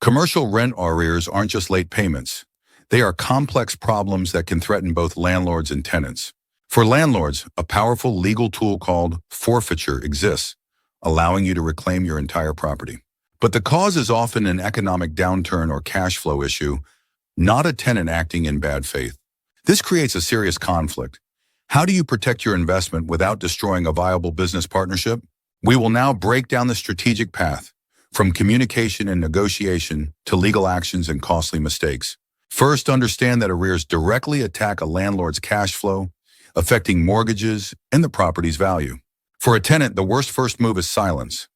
Commercial rent arrears aren't just late payments. They are complex problems that can threaten both landlords and tenants. For landlords, a powerful legal tool called forfeiture exists, allowing you to reclaim your entire property. But the cause is often an economic downturn or cash flow issue, not a tenant acting in bad faith. This creates a serious conflict. How do you protect your investment without destroying a viable business partnership? We will now break down the strategic path, from communication and negotiation to legal actions and costly mistakes. First, understand that arrears directly attack a landlord's cash flow, affecting mortgages and the property's value. For a tenant, the worst first move is silence.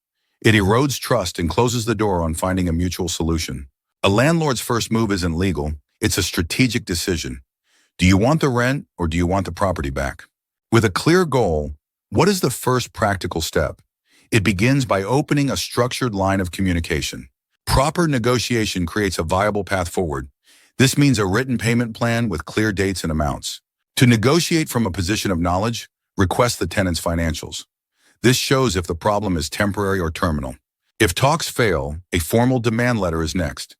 It erodes trust and closes the door on finding a mutual solution. A landlord's first move isn't legal, it's a strategic decision. Do you want the rent or do you want the property back? With a clear goal, what is the first practical step? It begins by opening a structured line of communication. Proper negotiation creates a viable path forward. This means a written payment plan with clear dates and amounts. To negotiate from a position of knowledge, request the tenant's financials. This shows if the problem is temporary or terminal. If talks fail, a formal demand letter is next.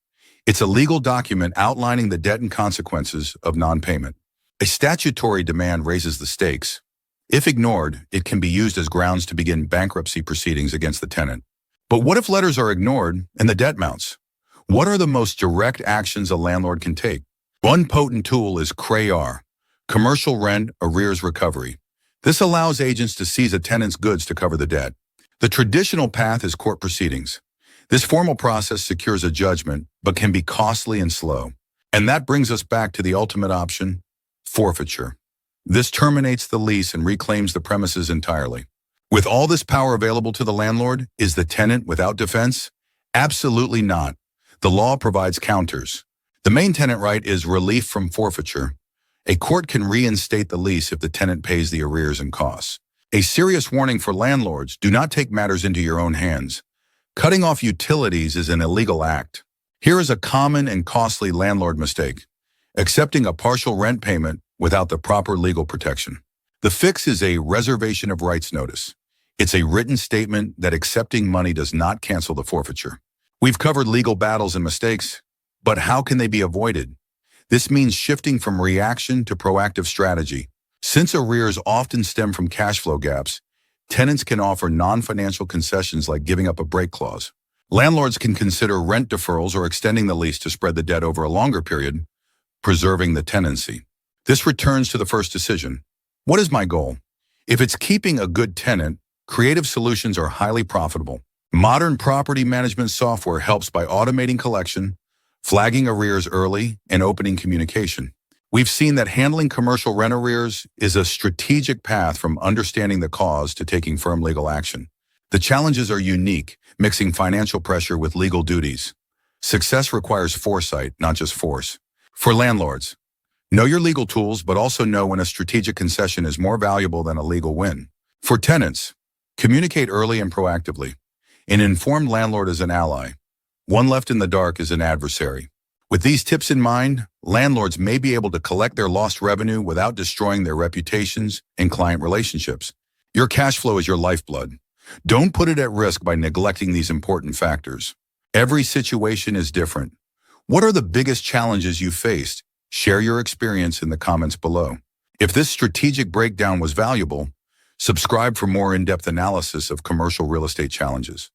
It's a legal document outlining the debt and consequences of non-payment. A statutory demand raises the stakes. If ignored, it can be used as grounds to begin bankruptcy proceedings against the tenant. But what if letters are ignored and the debt mounts? What are the most direct actions a landlord can take? One potent tool is CRAR, Commercial Rent Arrears Recovery. This allows agents to seize a tenant's goods to cover the debt. The traditional path is court proceedings. This formal process secures a judgment, but can be costly and slow. And that brings us back to the ultimate option, forfeiture. This terminates the lease and reclaims the premises entirely. With all this power available to the landlord, is the tenant without defense? Absolutely not. The law provides counters. The main tenant right is relief from forfeiture. A court can reinstate the lease if the tenant pays the arrears and costs. A serious warning for landlords: do not take matters into your own hands. Cutting off utilities is an illegal act. Here is a common and costly landlord mistake: accepting a partial rent payment without the proper legal protection. The fix is a reservation of rights notice. It's a written statement that accepting money does not cancel the forfeiture. We've covered legal battles and mistakes, but how can they be avoided? This means shifting from reaction to proactive strategy. Since arrears often stem from cash flow gaps, tenants can offer non-financial concessions like giving up a break clause. Landlords can consider rent deferrals or extending the lease to spread the debt over a longer period, preserving the tenancy. This returns to the first decision. What is my goal? If it's keeping a good tenant, creative solutions are highly profitable. Modern property management software helps by automating collection, flagging arrears early, and opening communication. We've seen that handling commercial rent arrears is a strategic path from understanding the cause to taking firm legal action. The challenges are unique, mixing financial pressure with legal duties. Success requires foresight, not just force. For landlords, know your legal tools, but also know when a strategic concession is more valuable than a legal win. For tenants, communicate early and proactively. An informed landlord is an ally. One left in the dark is an adversary. With these tips in mind, landlords may be able to collect their lost revenue without destroying their reputations and client relationships. Your cash flow is your lifeblood. Don't put it at risk by neglecting these important factors. Every situation is different. What are the biggest challenges you faced? Share your experience in the comments below. If this strategic breakdown was valuable, subscribe for more in-depth analysis of commercial real estate challenges.